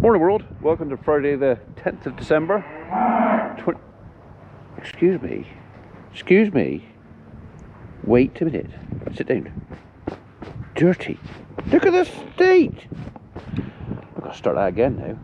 Morning world, welcome to Friday the 10th of December. Excuse me, wait a minute, sit down. Dirty, look at the state. I've got to start that again now.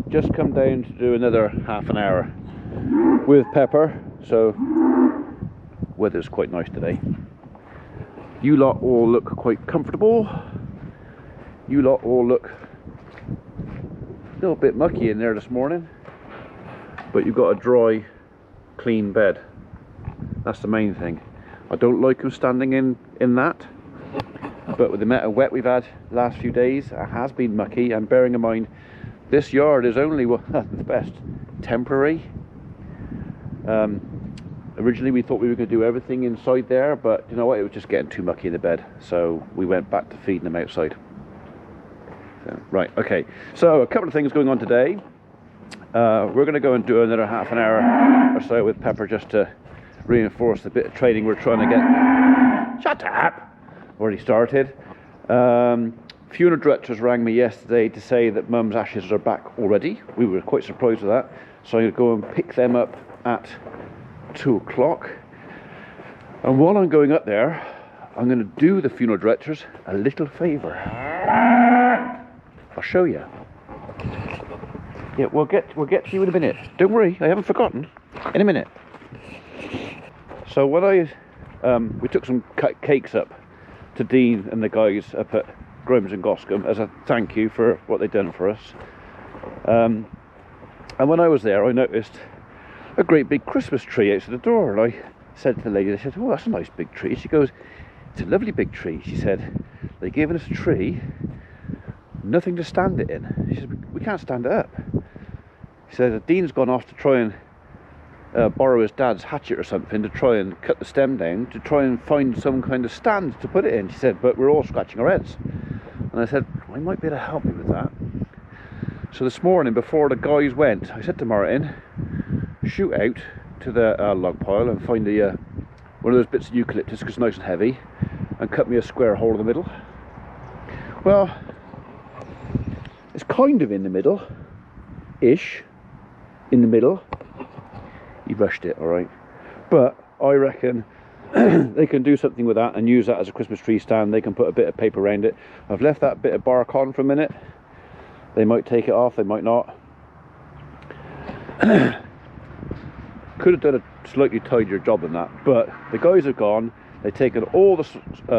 Just come down to do another half an hour with Pepper, so weather's quite nice today. You lot all look quite comfortable. You lot all look a little bit mucky in there this morning, but you've got a dry, clean bed. That's the main thing. I don't like them standing in that, but with the amount of wet we've had the last few days, it has been mucky, and bearing in mind this yard is only the best temporary. Originally we thought we were going to do everything inside there, but you know what, it was just getting too mucky in the bed, so we went back to feeding them outside. So, right, okay, so a couple of things going on today. We're going to go and do another half an hour or so with Pepper just to reinforce the bit of training we're trying to get. Shut up! Already started. Funeral directors rang me yesterday to say that Mum's ashes are back already. We were quite surprised with that, so I'm going to go and pick them up at 2 o'clock. And while I'm going up there, I'm going to do the funeral directors a little favour. I'll show you. Yeah, we'll get to you in a minute. Don't worry, I haven't forgotten. In a minute. So when we took some cakes up to Dean and the guys up at Grimes and Goscombe as a thank you for what they've done for us. And when I was there, I noticed a great big Christmas tree outside the door, and I said to the lady, I said, "Oh, that's a nice big tree." She goes, "It's a lovely big tree." She said, "They've given us a tree, nothing to stand it in." She said, "We can't stand it up." She said, "Dean's gone off to try and borrow his dad's hatchet or something to try and cut the stem down to try and find some kind of stand to put it in." She said, "But we're all scratching our heads." And I said, "I might be able to help you with that." So this morning, before the guys went, I said to Martin, shoot out to the log pile and find one of those bits of eucalyptus, because it's nice and heavy, and cut me a square hole in the middle. Well, it's kind of in the middle ish, in the middle. He rushed it, alright, but I reckon they can do something with that and use that as a Christmas tree stand. They can put a bit of paper around it. I've left that bit of bark on for a minute. They might take it off, they might not. Could have done a slightly tidier job than that, but the guys have gone. They've taken all the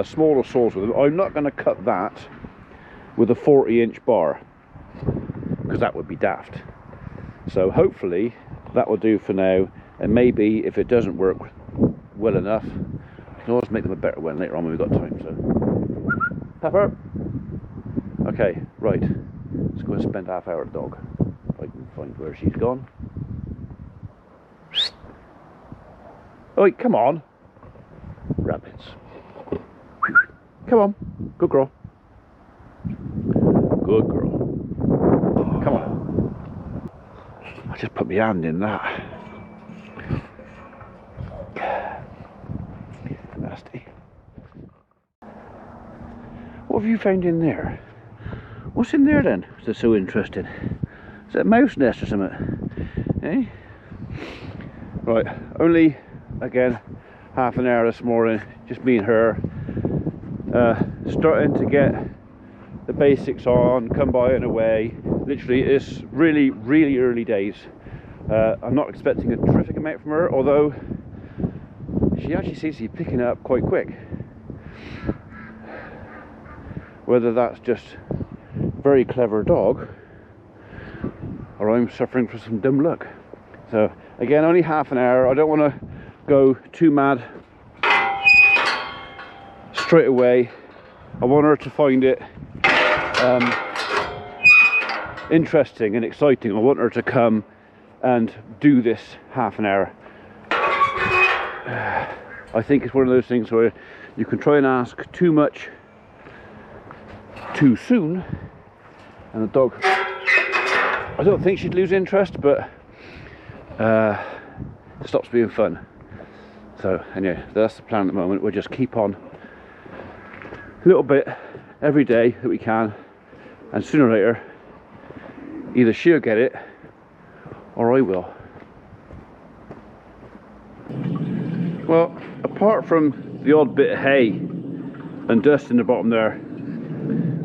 smaller saws with them. I'm not going to cut that with a 40-inch bar, because that would be daft. So hopefully that will do for now, and maybe if it doesn't work well enough, I can always make them a better one later on when we've got time. So, Pepper. Okay, right. Let's go and spend half hour with the dog. If I can find where she's gone. Oh, come on. Rabbits. Come on. Good girl. Good girl. Come on. I just put my hand in that. Nasty. What have you found in there? What's in there then? That's so interesting. Is it a mouse nest or something? Eh? Right, only again half an hour this morning, just me and her, starting to get the basics on, come by and away. Literally, it's really early days. I'm not expecting a terrific amount from her, although she actually seems to be picking it up quite quick. Whether that's just a very clever dog or I'm suffering from some dumb luck. So again, only half an hour. I don't want to go too mad straight away. I want her to find it interesting and exciting. I want her to come and do this half an hour. I think it's one of those things where you can try and ask too much too soon, and the dog, I don't think she'd lose interest, but it stops being fun. So anyway, that's the plan at the moment. We'll just keep on a little bit every day that we can, and sooner or later either she'll get it or I will. Well, apart from the odd bit of hay and dust in the bottom there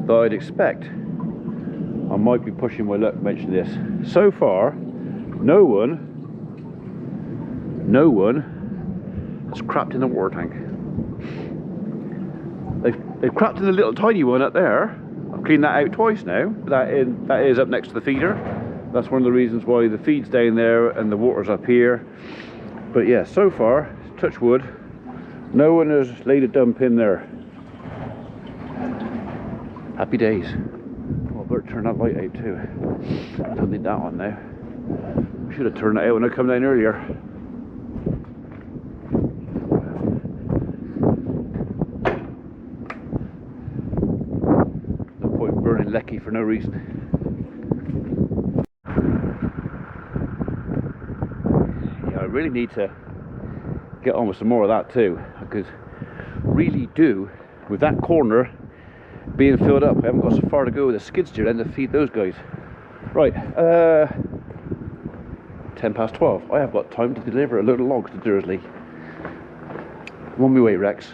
that I'd expect, I might be pushing my luck mentioning this. So far, no one has crapped in the water tank. They've crapped in the little tiny one up there. I've cleaned that out twice now. That is up next to the feeder. That's one of the reasons why the feed's down there and the water's up here. But yeah, so far, touch wood, no one has laid a dump in there. Happy days. Oh, I better turn that light out too. I don't need that on now. I should have turned it out when I come down earlier. No point burning lecky for no reason. Yeah, I really need to get on with some more of that too. I could really do with that corner being filled up. I haven't got so far to go with a skid steer then to feed those guys. Right, 12:10. I have got time to deliver a load of logs to Dursley. I'm on my way, Rex.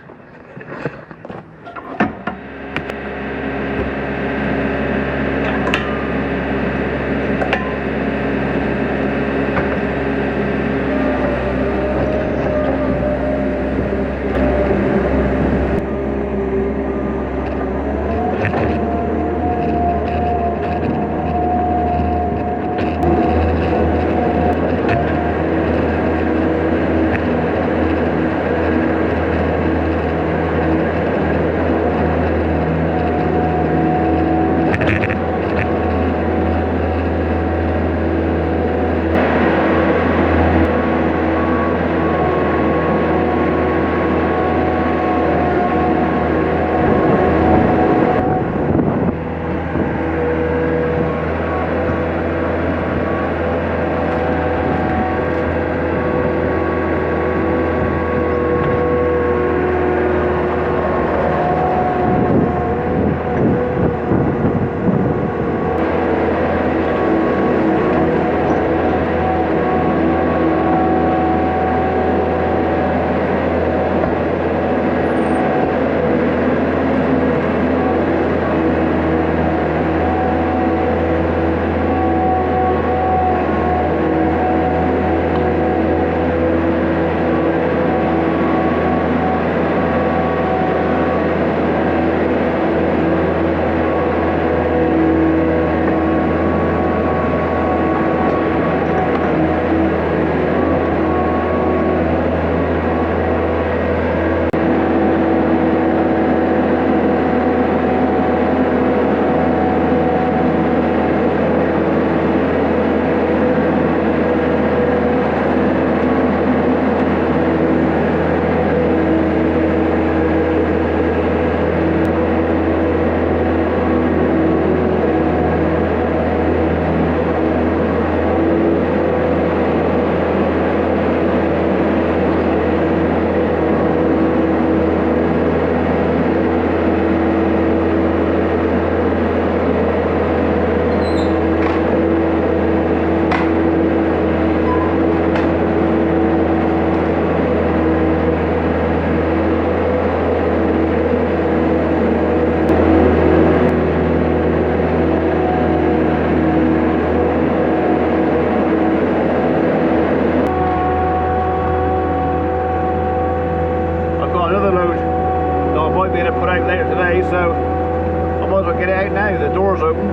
So I might as well get it out now. The door's open.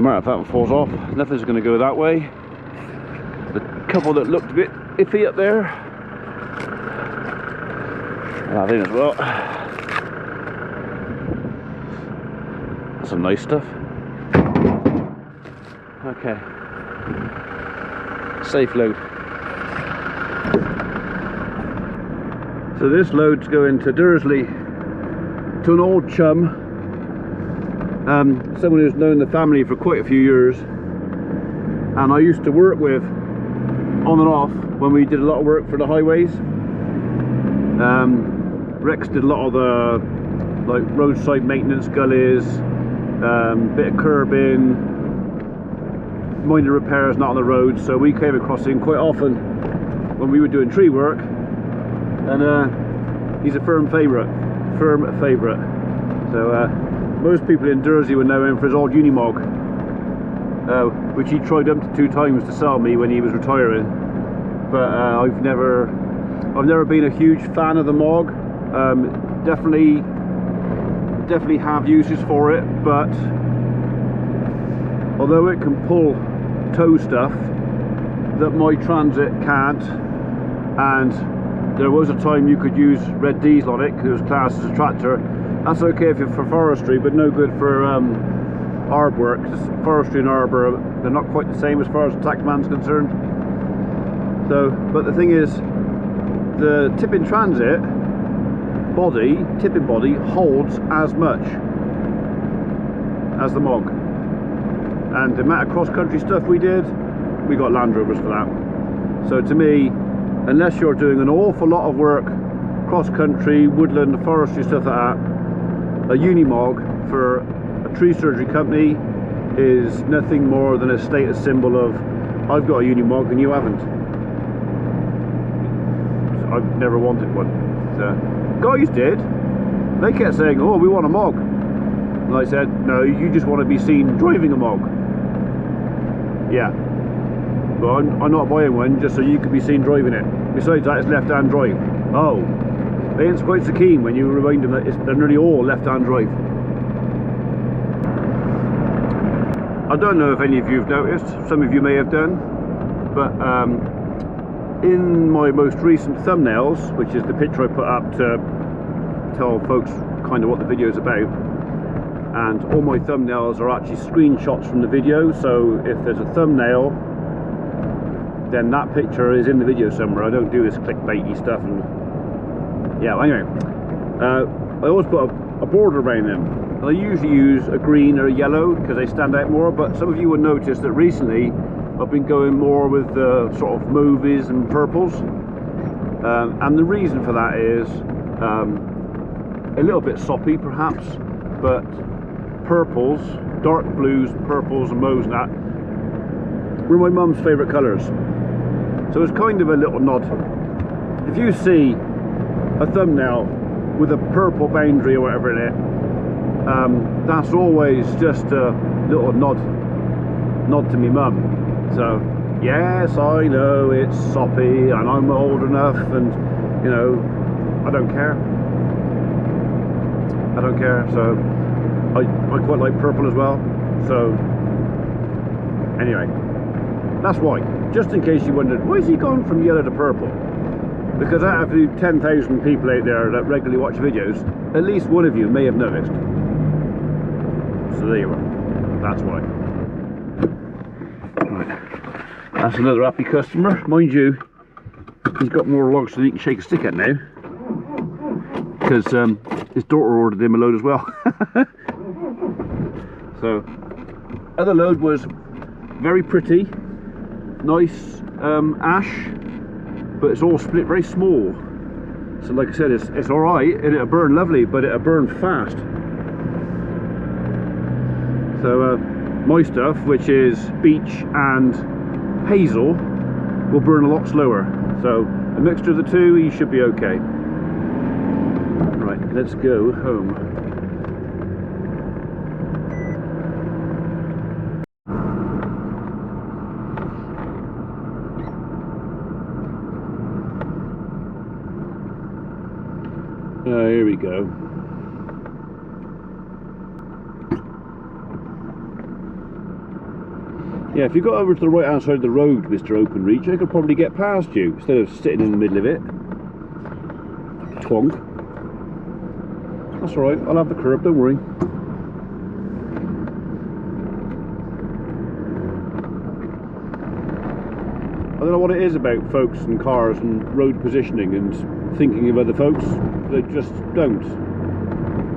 Doesn't matter if that one falls off, nothing's going to go that way. The couple that looked a bit iffy up there, that in as well. That's some nice stuff. Okay, safe load. So this load's going to Dursley, to an old chum, someone who's known the family for quite a few years, and I used to work with on and off when we did a lot of work for the highways. Rex did a lot of the like roadside maintenance, gullies, bit of curbing, minor repairs not on the road, so we came across him quite often when we were doing tree work, and he's a firm favourite. So most people in Dursley would know him for his old Unimog, which he tried up to 2 times to sell me when he was retiring, but I've never been a huge fan of the Mog. Definitely have uses for it, but although it can pull tow stuff that my Transit can't, and there was a time you could use red diesel on it because it was classed as a tractor. That's okay if you're for forestry, but no good for arb work. Forestry and arb are, they're not quite the same as far as the taxman's concerned. So, but the thing is, the tipping Transit tipping body holds as much as the Mog, and the amount of cross-country stuff we did, we got Land Rovers for that. So to me, unless you're doing an awful lot of work, cross-country, woodland, forestry, stuff like that, a Unimog for a tree surgery company is nothing more than a status symbol of, I've got a Unimog and you haven't. I've never wanted one. So, guys did. They kept saying, oh, we want a Mog. And I said, no, you just want to be seen driving a Mog. Yeah. But I'm not buying one just so you could be seen driving it. Besides that, it's left-hand drive. Oh, they ain't quite so keen when you remind them that they're nearly all left-hand drive. I don't know if any of you have noticed, some of you may have done, but in my most recent thumbnails, which is the picture I put up to tell folks kind of what the video is about, and all my thumbnails are actually screenshots from the video, so if there's a thumbnail, then that picture is in the video somewhere. I don't do this clickbaity stuff, and yeah, anyway, I always put a border around them, and I usually use a green or a yellow because they stand out more, but some of you will notice that recently I've been going more with the sort of mauves and purples, and the reason for that is a little bit soppy perhaps, but purples, dark blues, purples and mauves and that were my mum's favourite colours. So it's kind of a little nod. If you see a thumbnail with a purple boundary or whatever in it, that's always just a little nod to me mum. So yes, I know it's soppy and I'm old enough, and you know, I don't care. So I quite like purple as well. So anyway, that's why. Just in case you wondered, why is he gone from yellow to purple? Because out of the 10,000 people out there that regularly watch videos, at least one of you may have noticed. So there you are. That's why. Right. That's another happy customer. Mind you, he's got more logs than he can shake a stick at now, because his daughter ordered him a load as well. So, other load was very pretty, nice ash, but it's all split very small. So like I said, it's alright, and it'll burn lovely, but it'll burn fast. So my stuff, which is beech and hazel, will burn a lot slower. So a mixture of the two, you should be okay. Right, let's go home. Here we go. Yeah, if you got over to the right hand side of the road, Mr. Openreach, I could probably get past you instead of sitting in the middle of it. Twonk. That's alright, I'll have the curb, don't worry. I don't know what it is about folks and cars and road positioning and thinking of other folks. They just don't.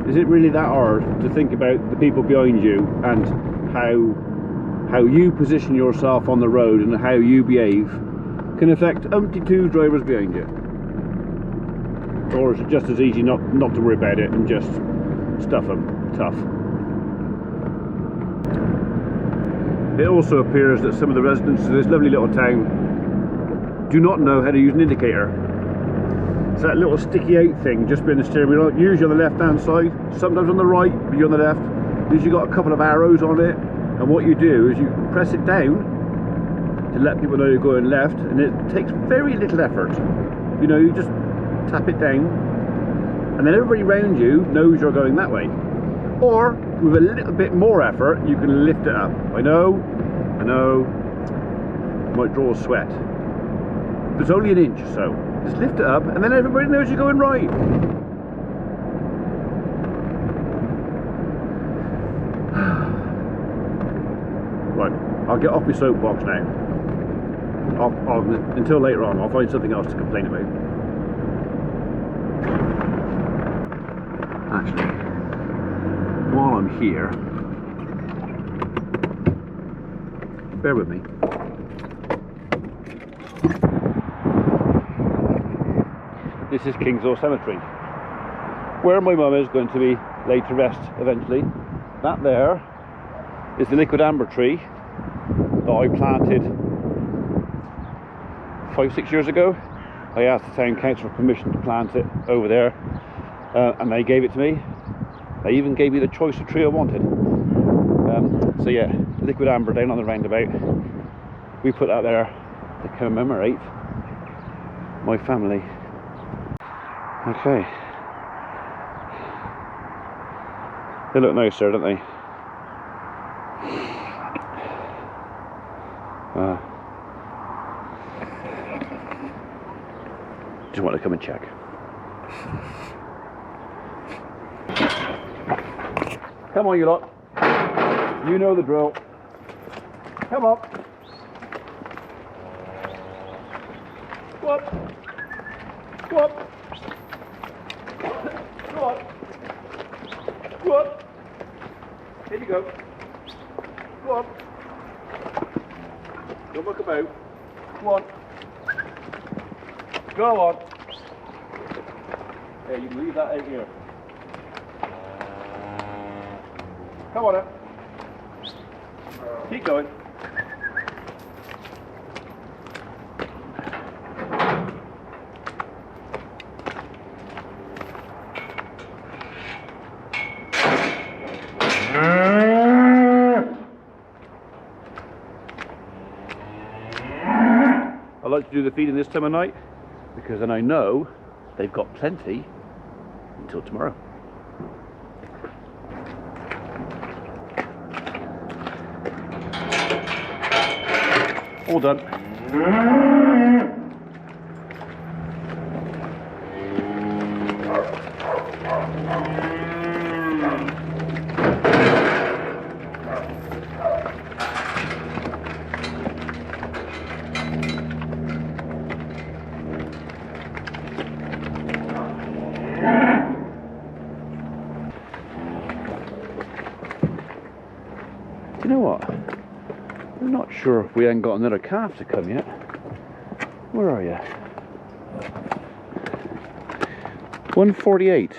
Is it really that hard to think about the people behind you and how you position yourself on the road and how you behave can affect umpty-two drivers behind you? Or is it just as easy not to worry about it and just stuff them tough? It also appears that some of the residents of this lovely little town do not know how to use an indicator. It's that little sticky out thing just behind the steering wheel, usually on the left hand side, sometimes on the right, but you're on the left. Usually got a couple of arrows on it, and what you do is you press it down to let people know you're going left, and it takes very little effort. You know, you just tap it down, and then everybody around you knows you're going that way. Or, with a little bit more effort, you can lift it up. I know, might draw a sweat. But it's only an inch or so. Just lift it up, and then everybody knows you're going right. Right, I'll get off my soapbox now. Until later on, I'll find something else to complain about. Actually, while I'm here, bear with me. This is Kingsall Cemetery, where my mum is going to be laid to rest eventually. That there is the liquid amber tree that I planted 5-6 years ago. I asked the town council for permission to plant it over there, and they gave it to me. They even gave me the choice of tree I wanted. So yeah, liquid amber down on the roundabout. We put that there to commemorate my family. Okay. They look nice there, don't they? Just want to come and check. Come on, you lot. You know the drill. Come on. Go up. Go up. Go on. Go on. Here you go. Go on. Don't look about. Go on. Go on. Yeah, you can leave that out here. Come on then. Keep going. I like to do the feeding this time of night because then I know they've got plenty until tomorrow. All done. You know what? I'm not sure if we ain't got another calf to come yet. Where are you? 148.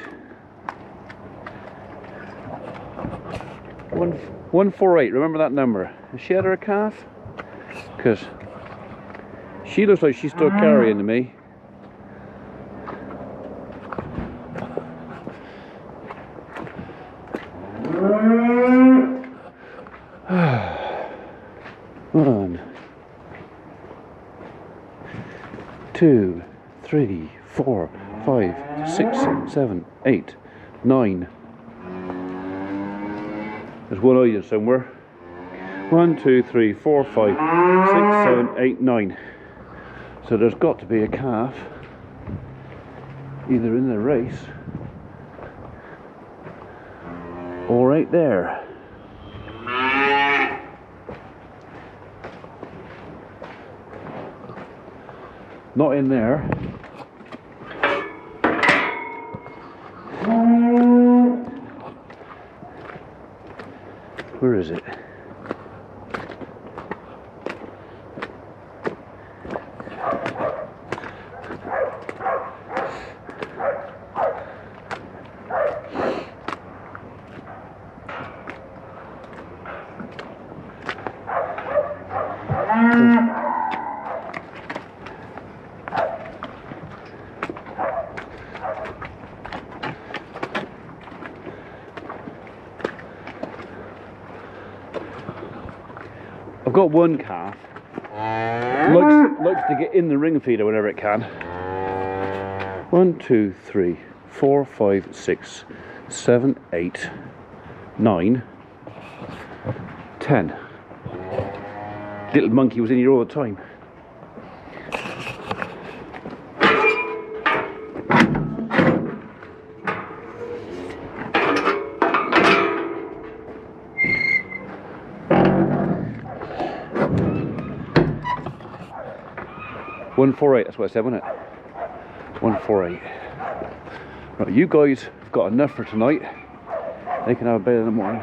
148. Remember that number? Has she had her a calf? Because she looks like she's still carrying to me. One, 2, 3, 4, 5, 6, 7, 8, 9. There's one eye somewhere. 1, 2, 3, 4, 5, 6, 7, 8, 9. So there's got to be a calf either in the race or right there. Not in there. Where is it? I've got one calf, likes to get in the ring feeder whenever it can. 1, 2, 3, 4, 5, 6, 7, 8, 9, 10. Little monkey was in here all the time. $148, that's what I said, wasn't it? 148. Right, you guys have got enough for tonight. They can have a bed in the morning.